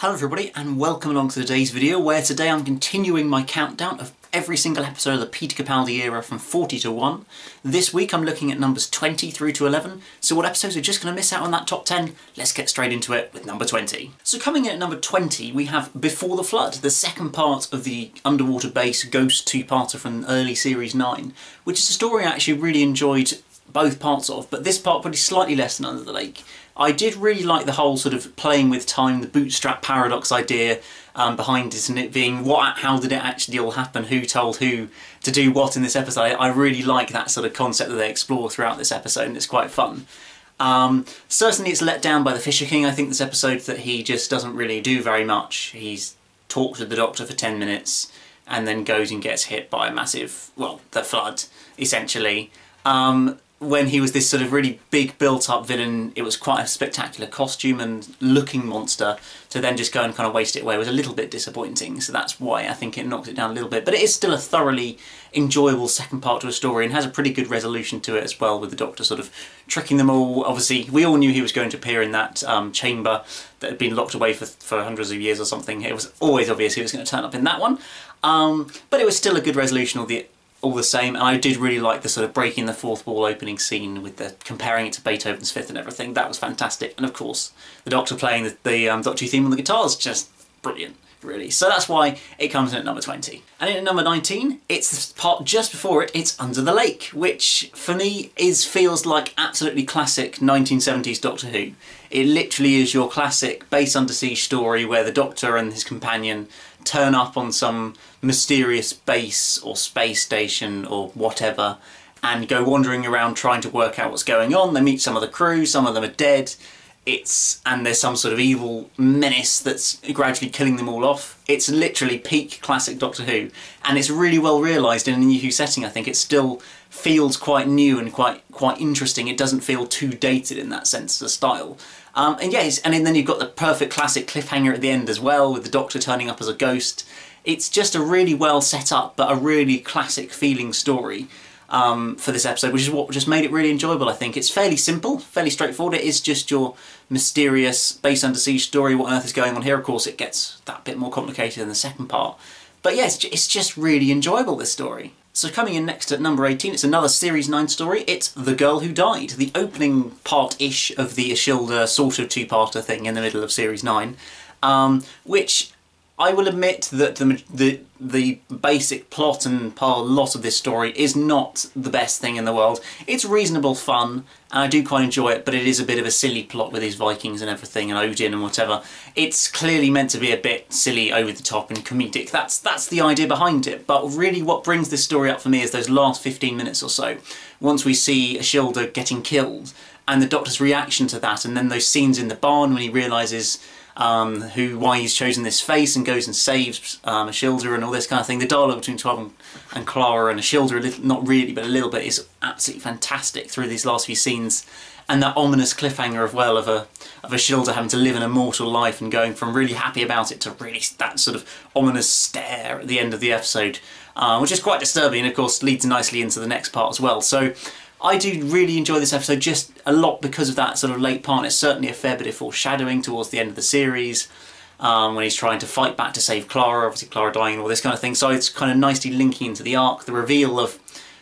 Hello everybody and welcome along to today's video, where today I'm continuing my countdown of every single episode of the Peter Capaldi era from 40 to 1. This week I'm looking at numbers 20 through to 11, so what episodes are just going to miss out on that top 10? Let's get straight into it with number 20. So coming in at number 20 we have Before the Flood, the second part of the underwater base ghost two-parter from early series 9, which is a story I actually really enjoyed both parts of, but this part probably slightly less than Under the Lake. I did really like the whole sort of playing with time, the bootstrap paradox idea behind it, and it being how did it actually all happen, who told who to do what in this episode. I really like that sort of concept that they explore throughout this episode, and it's quite fun. Certainly it's let down by the Fisher King, I think, this episode, that he just doesn't really do very much. He's talked with the Doctor for 10 minutes and then goes and gets hit by a massive, well, the flood, essentially. When he was this sort of really big built-up villain, it was quite a spectacular costume and looking monster, to then just go and kind of waste it away was a little bit disappointing, so that's why I think it knocks it down a little bit. But it is still a thoroughly enjoyable second part to a story and has a pretty good resolution to it as well, with the Doctor sort of tricking them all. Obviously, we all knew he was going to appear in that chamber that had been locked away for hundreds of years or something. It was always obvious he was going to turn up in that one. But it was still a good resolution all the same, and I did really like the sort of breaking the fourth wall opening scene with the comparing it to Beethoven's Fifth and everything. That was fantastic, and of course the Doctor playing the Doctor Who theme on the guitar is just brilliant, really. So that's why it comes in at number 20. And in at number 19, it's the part just before it, it's Under the Lake, which for me feels like absolutely classic 1970s Doctor Who. It literally is your classic base under siege story where the Doctor and his companion turn up on some mysterious base or space station or whatever and go wandering around trying to work out what's going on. They meet some of the crew, some of them are dead, and there's some sort of evil menace that's gradually killing them all off. It's literally peak classic Doctor Who, and it's really well realised in a New Who setting. I think it still feels quite new and quite interesting. It doesn't feel too dated in that sense, the style. And yes, and then you've got the perfect classic cliffhanger at the end as well, with the Doctor turning up as a ghost. It's just a really well set up, but a really classic feeling story for this episode, which is what just made it really enjoyable, I think. It's fairly simple, fairly straightforward. It is just your mysterious base under siege story. What on earth is going on here? Of course, it gets that bit more complicated in the second part. But yeah, it's just really enjoyable, this story. So coming in next at number 18, it's another Series 9 story. It's The Girl Who Died, the opening part-ish of the Ashilda sort of two-parter thing in the middle of Series 9, which I will admit that the basic plot and lot of this story is not the best thing in the world. It's reasonable fun, and I do quite enjoy it, but it is a bit of a silly plot with these Vikings and everything, and Odin and whatever. It's clearly meant to be a bit silly, over the top and comedic. That's the idea behind it, but really what brings this story up for me is those last 15 minutes or so, once we see Ashilda getting killed, and the Doctor's reaction to that, and then those scenes in the barn when he realises why he's chosen this face and goes and saves Ashilda and all this kind of thing. The dialogue between 12 and Clara and Ashilda, not really, but a little bit, is absolutely fantastic through these last few scenes. And that ominous cliffhanger of Ashilda having to live an immortal life and going from really happy about it to really that sort of ominous stare at the end of the episode, which is quite disturbing, and of course leads nicely into the next part as well. So I do really enjoy this episode just a lot because of that sort of late part. It's certainly a fair bit of foreshadowing towards the end of the series, when he's trying to fight back to save Clara, obviously Clara dying and all this kind of thing. So it's kind of nicely linking into the arc. The reveal of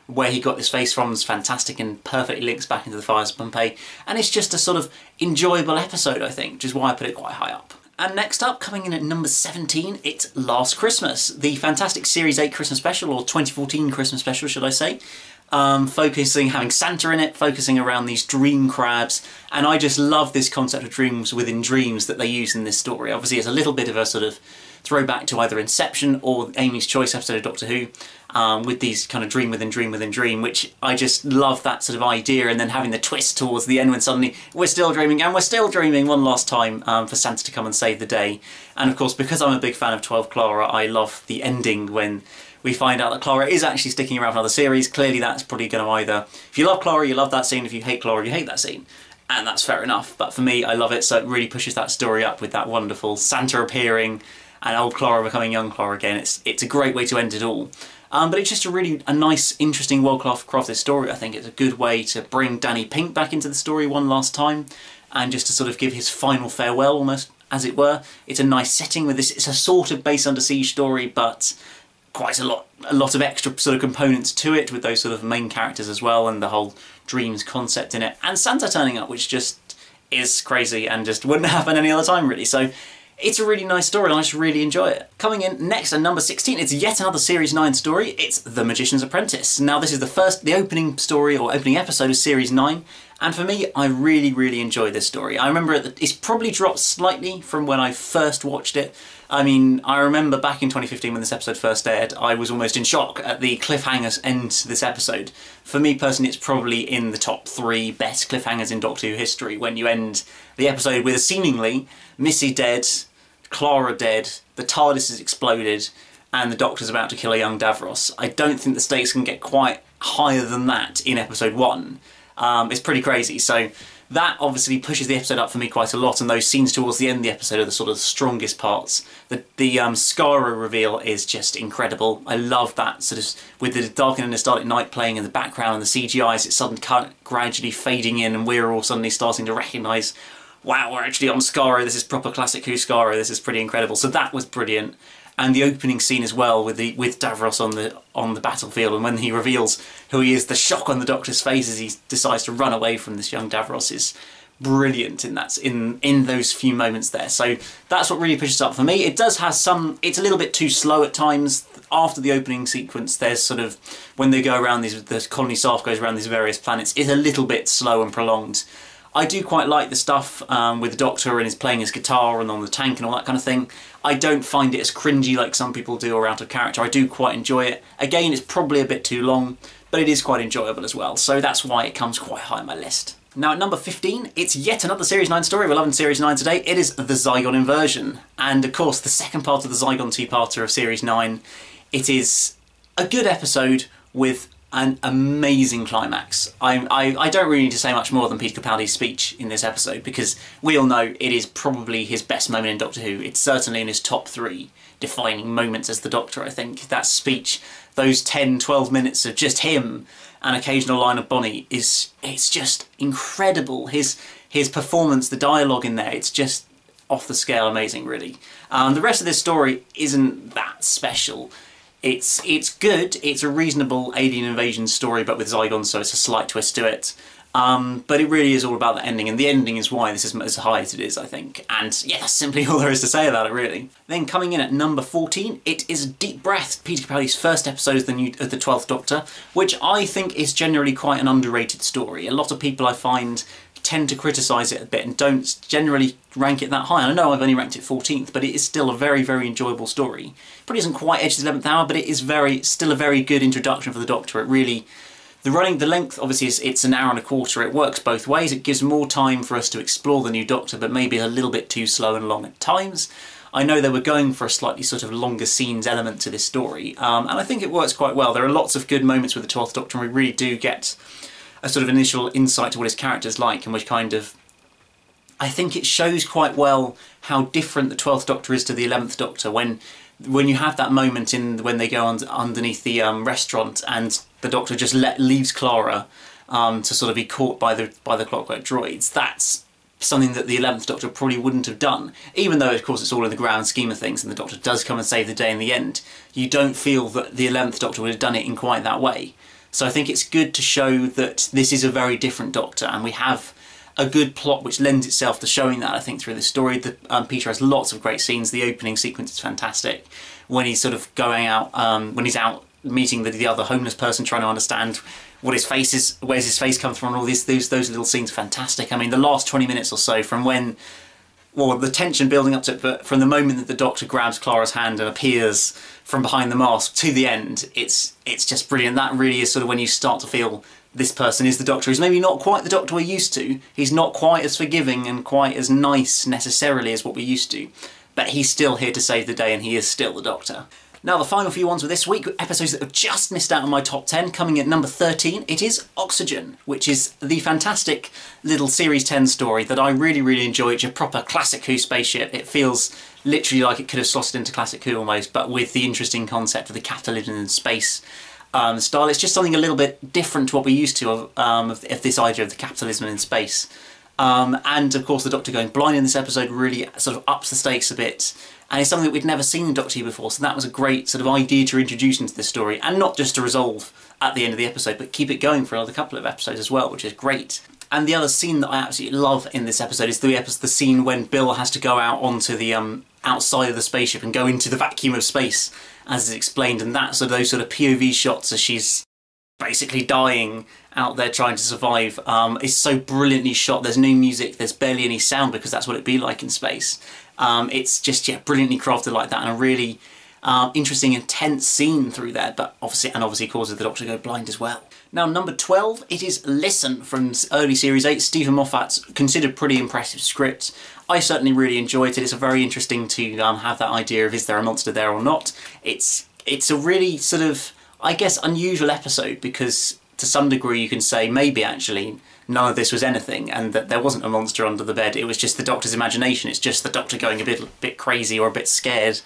where he got this face from is fantastic and perfectly links back into the Fires of Pompeii. And it's just a sort of enjoyable episode, I think, which is why I put it quite high up. And next up, coming in at number 17, it's Last Christmas, the fantastic Series 8 Christmas special, or 2014 Christmas special, should I say. Having Santa in it, focusing around these dream crabs, and I just love this concept of dreams within dreams that they use in this story. Obviously it's a little bit of a sort of throwback to either Inception or Amy's Choice episode of Doctor Who, with these kind of dream within dream within dream, which I just love that sort of idea, and then having the twist towards the end when suddenly we're still dreaming, and we're still dreaming one last time for Santa to come and save the day. And of course, because I'm a big fan of 12 Clara, I love the ending when we find out that Clara is actually sticking around for another series. Clearly that's probably going to either, if you love Clara, you love that scene. If you hate Clara, you hate that scene. And that's fair enough. But for me, I love it, so it really pushes that story up with that wonderful Santa appearing and old Clara becoming young Clara again. It's a great way to end it all. But it's just a nice, interesting, well-crafted story, I think. It's a good way to bring Danny Pink back into the story one last time, and just to sort of give his final farewell almost as it were. It's a nice setting with this. It's a sort of base under siege story, but quite a lot of extra sort of components to it, with those sort of main characters as well, and the whole dreams concept in it, and Santa turning up, which just is crazy and just wouldn't happen any other time really. So it's a really nice story and I just really enjoy it. Coming in next at number 16, it's yet another Series 9 story. It's The Magician's Apprentice. Now this is the opening story or opening episode of Series 9, and for me, I really enjoy this story. I remember it's probably dropped slightly from when I first watched it. I mean, I remember back in 2015 when this episode first aired, I was almost in shock at the cliffhangers end to this episode. For me personally, it's probably in the top 3 best cliffhangers in Doctor Who history, when you end the episode with seemingly Missy dead, Clara dead, the TARDIS has exploded, and the Doctor's about to kill a young Davros. I don't think the stakes can get quite higher than that in episode 1. It's pretty crazy, so that obviously pushes the episode up for me quite a lot, and those scenes towards the end of the episode are the sort of strongest parts. The Skaro reveal is just incredible. I love that sort of, with the Darkening and Starlit Night playing in the background and the CGI as it's suddenly gradually fading in, and we're all suddenly starting to recognise, wow, we're actually on Skaro, this is proper classic Who Skaro, this is pretty incredible. So that was brilliant. And the opening scene as well, with Davros on the battlefield, and when he reveals who he is, the shock on the Doctor's face as he decides to run away from this young Davros is brilliant in those few moments there. So that's what really pushes up for me. It does have it's a little bit too slow at times. After the opening sequence, there's sort of, when they go around the colony staff goes around these various planets, it's a little bit slow and prolonged. I do quite like the stuff with the Doctor and his playing his guitar and on the tank and all that kind of thing. I don't find it as cringy like some people do or out of character. I do quite enjoy it. Again, it's probably a bit too long, but it is quite enjoyable as well. So that's why it comes quite high on my list. Now at number 15, it's yet another Series 9 story. We're loving Series 9 today. It is The Zygon Inversion. And of course, the second part of the Zygon two-parter of Series 9. It is a good episode with an amazing climax. I don't really need to say much more than Peter Capaldi's speech in this episode, because we all know it is probably his best moment in Doctor Who. It's certainly in his top 3 defining moments as the Doctor, I think. That speech, those 10-12 minutes of just him, an occasional line of Bonnie, it's just incredible. His performance, the dialogue in there, it's just off the scale amazing, really. The rest of this story isn't that special. It's good, it's a reasonable alien invasion story, but with Zygons, so it's a slight twist to it. But it really is all about the ending, and the ending is why this is as high as it is, I think. And yeah, that's simply all there is to say about it, really. Then coming in at number 14, it is Deep Breath, Peter Capaldi's first episode of the 12th Doctor, which I think is generally quite an underrated story. A lot of people, I find, tend to criticise it a bit and don't generally rank it that high. And I know I've only ranked it 14th, but it is still a very enjoyable story. Probably isn't quite edge to the 11th hour, but it is still a very good introduction for the Doctor. It really, the length obviously it's an hour and a quarter. It works both ways. It gives more time for us to explore the new Doctor, but maybe a little bit too slow and long at times. I know they were going for a slightly sort of longer scenes element to this story, and I think it works quite well. There are lots of good moments with the 12th Doctor, and we really do get a sort of initial insight to what his character's like, and which kind of, I think it shows quite well how different the 12th Doctor is to the 11th Doctor. When you have that moment when they go underneath the restaurant and the Doctor just leaves Clara to sort of be caught by the clockwork droids, that's something that the 11th Doctor probably wouldn't have done. Even though, of course, it's all in the grand scheme of things and the Doctor does come and save the day in the end, you don't feel that the 11th Doctor would have done it in quite that way. So I think it's good to show that this is a very different Doctor, and we have a good plot which lends itself to showing that, I think, through this story. Peter has lots of great scenes. The opening sequence is fantastic. When he's sort of going out, when he's out meeting the other homeless person, trying to understand what his face is, where's his face come from, and all those little scenes are fantastic. I mean, the last 20 minutes or so, from when, well, the tension building up to it, but from the moment that the Doctor grabs Clara's hand and appears from behind the mask to the end, it's just brilliant. That really is sort of when you start to feel this person is the Doctor. He's maybe not quite the Doctor we're used to. He's not quite as forgiving and quite as nice necessarily as what we're used to, but he's still here to save the day, and he is still the Doctor. Now the final few ones for this week, episodes that have just missed out on my top 10, coming in at number 13, it is Oxygen, which is the fantastic little Series 10 story that I really enjoy. It's a proper classic Who spaceship. It feels literally like it could have slotted into classic Who almost, but with the interesting concept of the capitalism in space style. It's just something a little bit different to what we're used to of this idea of the capitalism in space. And of course the Doctor going blind in this episode really sort of ups the stakes a bit, and it's something that we'd never seen in Doctor Who before, so that was a great sort of idea to introduce into this story, and not just to resolve at the end of the episode, but keep it going for another couple of episodes as well, which is great. And the other scene that I absolutely love in this episode is the scene when Bill has to go out onto the outside of the spaceship and go into the vacuum of space, as is explained, and that's those sort of POV shots as she's basically dying out there trying to survive. It's so brilliantly shot. There's no music, there's barely any sound, because that's what it'd be like in space. It's just, yeah, brilliantly crafted like that, and a really interesting, intense scene through there, but obviously causes the Doctor to go blind as well. Now, number 12, it is Listen from early Series 8, Stephen Moffat's considered pretty impressive script. I certainly really enjoyed it. It's very interesting to have that idea of, is there a monster there or not? It's a really sort of, I guess, unusual episode, because to some degree you can say maybe actually none of this was anything, and that there wasn't a monster under the bed. It was just the Doctor's imagination. It's just the Doctor going a bit crazy or a bit scared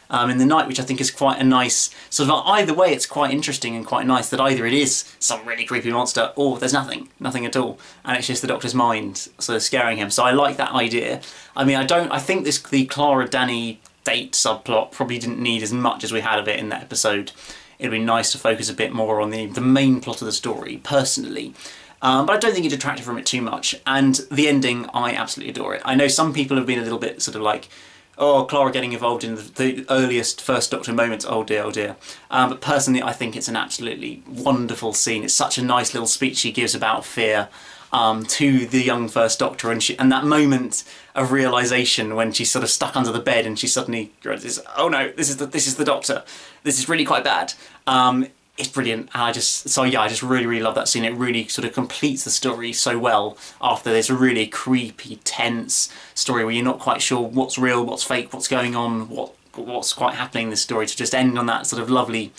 in the night, which I think is quite a nice sort of, either way it's quite interesting and quite nice that either it is some really creepy monster or there's nothing at all, and it's just the Doctor's mind sort of scaring him. So I like that idea. I mean, I think the Clara Danny date subplot probably didn't need as much as we had of it in that episode. It'd be nice to focus a bit more on the main plot of the story, personally. But I don't think it detracted from it too much, and the ending, I absolutely adore it. I know some people have been a little bit sort of like, oh, Clara getting involved in the earliest First Doctor moments, oh dear, oh dear. But personally, I think it's an absolutely wonderful scene. It's such a nice little speech she gives about fear to the young First Doctor, and that moment of realisation when she's sort of stuck under the bed and she suddenly realises, oh no, this is the Doctor. This is really quite bad. It's brilliant, and I just really love that scene. It really sort of completes the story so well after this really creepy, tense story where you're not quite sure what's real, what's fake, what's going on, what's quite happening in this story. To just end on that sort of lovely,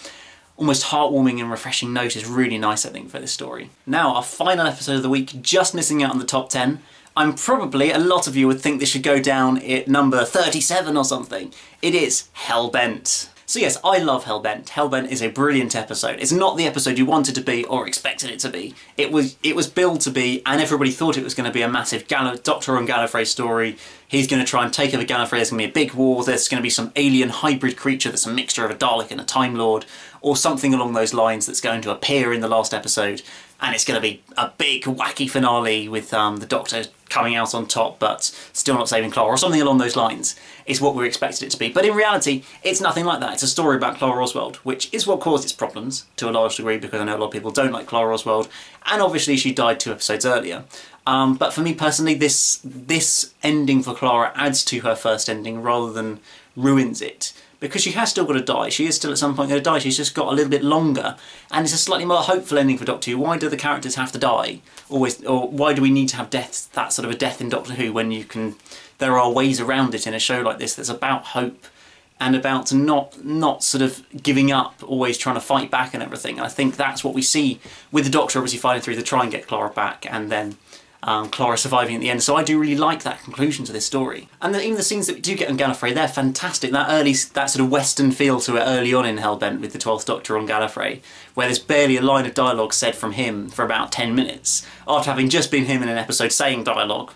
almost heartwarming and refreshing note is really nice, I think, for this story. Now, our final episode of the week, just missing out on the top 10. A lot of you would think this should go down at number 37 or something. It is Hellbent. So yes, I love Hellbent. Hellbent is a brilliant episode. It's not the episode you wanted to be or expected it to be. It was billed to be, and everybody thought it was going to be a massive Doctor on Gallifrey story. He's going to try and take over Gallifrey. There's going to be a big war. There's going to be some alien hybrid creature that's a mixture of a Dalek and a Time Lord, or something along those lines that's going to appear in the last episode. And it's going to be a big wacky finale with the Doctor coming out on top but still not saving Clara, or something along those lines is what we expected it to be. But in reality, it's nothing like that. It's a story about Clara Oswald, which is what caused its problems to a large degree, because I know a lot of people don't like Clara Oswald, and obviously she died 2 episodes earlier. But for me personally, this ending for Clara adds to her first ending rather than ruins it. Because she has still got to die. She is still at some point going to die. She's just got a little bit longer. And it's a slightly more hopeful ending for Doctor Who. Why do the characters have to die? Always, or why do we need to have death, that sort of a death in Doctor Who, when there are ways around it in a show like this that's about hope and about not sort of giving up, always trying to fight back and everything. And I think that's what we see with the Doctor obviously fighting through to try and get Clara back, and then Clara surviving at the end. So I do really like that conclusion to this story. And even the scenes that we do get on Gallifrey, they're fantastic. That sort of western feel to it early on in Hellbent with the 12th Doctor on Gallifrey, where there's barely a line of dialogue said from him for about 10 minutes. After having just been him in an episode saying dialogue,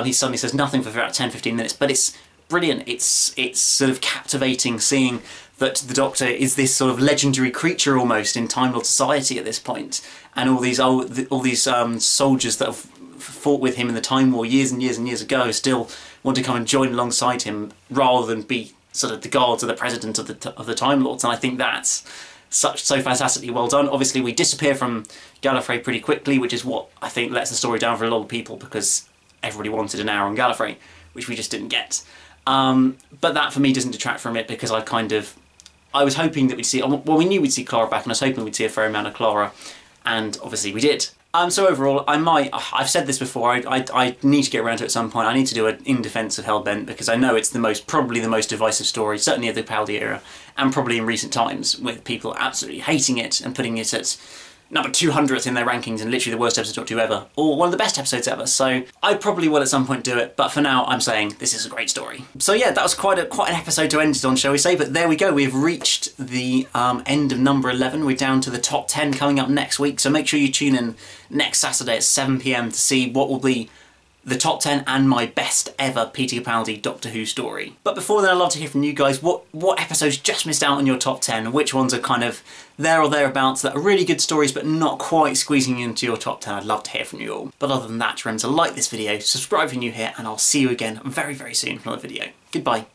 he suddenly says nothing for about 10-15 minutes, but it's brilliant. It's sort of captivating seeing that the Doctor is this sort of legendary creature almost in Time Lord society at this point, and all these soldiers that have fought with him in the Time War years and years and years ago still want to come and join alongside him rather than be sort of the guards or the president of the Time Lords. And I think that's so fantastically well done. Obviously we disappear from Gallifrey pretty quickly, which is what I think lets the story down for a lot of people, because everybody wanted an hour on Gallifrey, which we just didn't get. But that for me doesn't detract from it, because I was hoping that we'd see, well, we knew we'd see Clara back, and I was hoping we'd see a fair amount of Clara, and obviously we did. So overall, I've said this before, I need to get around to it at some point. I need to do it in defence of Hellbent, because I know it's probably the most divisive story, certainly of the Capaldi era, and probably in recent times, with people absolutely hating it and putting it at number 200th in their rankings and literally the worst episode of Doctor Who ever, or one of the best episodes ever. So I probably will at some point do it, but for now I'm saying this is a great story. So yeah, that was quite an episode to end it on, shall we say, but there we go, we've reached the end of number 11. We're down to the top 10 coming up next week, so make sure you tune in next Saturday at 7 PM to see what will be the top 10 and my best ever Peter Capaldi Doctor Who story. But before then, I'd love to hear from you guys. What episodes just missed out on your top 10? Which ones are kind of there or thereabouts that are really good stories but not quite squeezing into your top 10? I'd love to hear from you all. But other than that, remember to like this video, subscribe if you're new here, and I'll see you again very, very soon for another video. Goodbye.